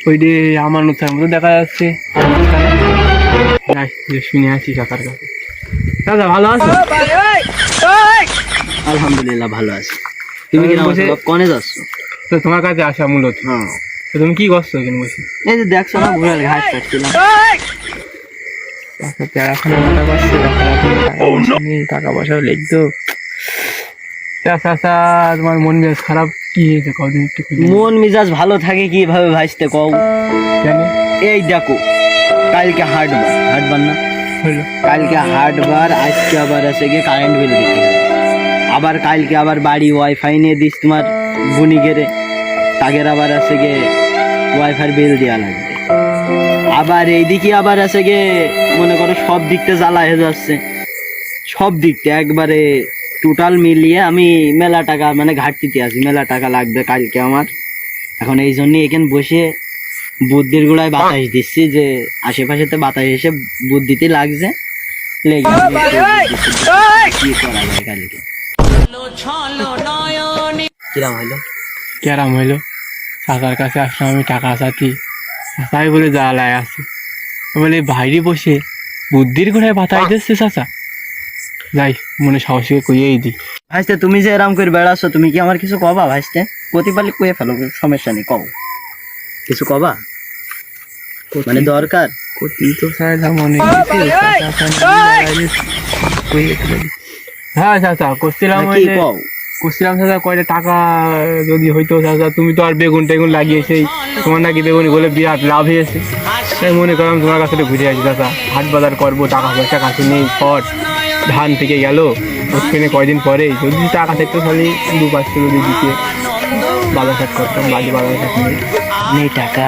ওই যে আমার নথার মতো দেখা যাচ্ছে। শুনে আছি কাকার কাছে। দাদা ভালো আছো? আলহামদুলিল্লাহ ভালো আছি। তুমি কি কনে যাচ্ছ? তো তোমার কাছে আসা মূলত। হ্যাঁ, তো তুমি কি করছো এখানে বসে? এই যে দেখছো না ঘোড়ার ঘাস কাটছিলাম। টাকা পয়সা লিখতো। চাচা তোমার মন মেজাজ খারাপ কি হয়েছে? কদিন একটু মন মেজাজ ভালো থাকে কিভাবে ভাইস্তে কও? কেন? এই দেখো, কালকে হাটবার না হলো কালকে হাটবার, আজকে আবার আছে গিয়ে কারেন্ট বিল দিতে হবে। আবার কালকে আবার বাড়ি ওয়াইফাই নিয়ে দিস তোমার বুনি গেরে, তাগের আবার আছে গিয়ে ওয়াইফাই বিল দেওয়া লাগবে। আবার এইদিকে আবার আছে গিয়ে মনে করো সব দিকতে জ্বালা হয়ে যাচ্ছে, সব দিকতে একবারে টোটাল মিলিয়ে আমি মেলা টাকা মানে ঘাটতিতে আছি, মেলা টাকা লাগবে কালকে আমার। এখন এই জন্যই এখানে বসে বুদ্ধির গুড়ায় বাতাস দিচ্ছি, যে আশেপাশেতে বাতাস এসে বুদ্ধিতে লাগছে, লেগে কি করা যায় কালকে। কিরাম হইলো? ক্যারাম হইলো। চাচার কাছে আসলাম আমি টাকা চাতি, চাচাই বলে জ্বালায় আছে, বলে বাইরে বসে বুদ্ধির ঘোড়ায় বাতাস দিচ্ছে চাচা। যাই মনে সাহসী কইয়েই দিই। ভাইস্তে তুমি যে এরম করে বেড়াচ্ছ, তুমি কি আমার কিছু কবা? ভাইস্তে প্রতিপালি কয়ে ফেলো, সমস্যা নেই, কও কিছু কবা, মানে দরকার। কতি তো চাইলাম অনেক হ্যাঁ চাচা করছিলাম, কি কও? করছিলাম চাচা কয়টা টাকা যদি হইতো চাচা, তুমি তো আর বেগুন টেগুন লাগিয়েছেই, তোমার নাকি বেগুনি বলে বিরাট লাভ হয়েছে, তাই মনে করলাম তোমার কাছে ঘুরে আসি চাচা। হাট বাজার করবো, টাকা পয়সা কাছে নেই, শর্ট ধান থেকে গেল ওখানে কয়দিন পরে, যদি টাকা থাকতো তাহলে 2-5 কিলো দিয়ে দিতে বাজার ঘাট করতাম, বাড়ি বাজার ঘাট নেই টাকা,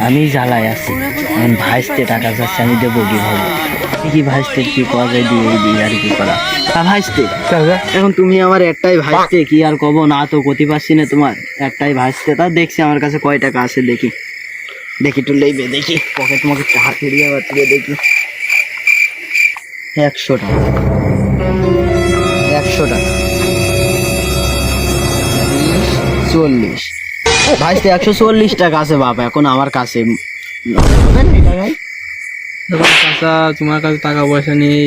আমি জ্বালায় আছি। এখন ভাইস্তে টাকা যাচ্ছে, আমি দেবো কিভাবে? কি ভাইস্তে কি করা যায়, দিয়ে আর কি করা। তা ভাইস্তে চাচা এখন তুমি আমার একটাই ভাইস্তে, কি আর কব, না তো ক্ষতি পাচ্ছি না, তোমার একটাই ভাইস্তে। তা দেখছি আমার কাছে কয় টাকা আছে, দেখি একটু লেবে দেখি পকেট তোমাকে হাতে দিয়ে বাতিয়ে দেখি। 100 টাকা, 100 টাকা, 40 ভাইস্তে 140 টাকা আছে বাবা এখন আমার কাছে। চাচা তোমার কাছে টাকা পয়সা নেই,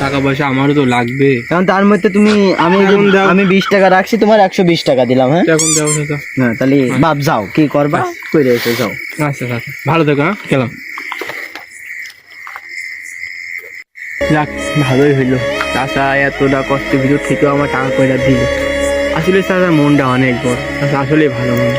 টাকা পয়সা আমারও তো লাগবে। কারণ তার মধ্যে তুমি আমি 20 টাকা রাখছি, তোমার 120 টাকা দিলাম। হ্যাঁ এখন দেবো চাচা। হ্যাঁ, তাহলে বাপ যাও, কি করবা করে এসে যাও। আচ্ছা চাচা ভালো থেকো, হ্যাঁ গেলাম। যাক ভালোই হইলো, চাচা এতটা কষ্টের ভিতর থেকেও আমার টাকা পয়সা দিল। আসলে চাচা মনটা অনেক বড়, চাচা আসলেই ভালো মন।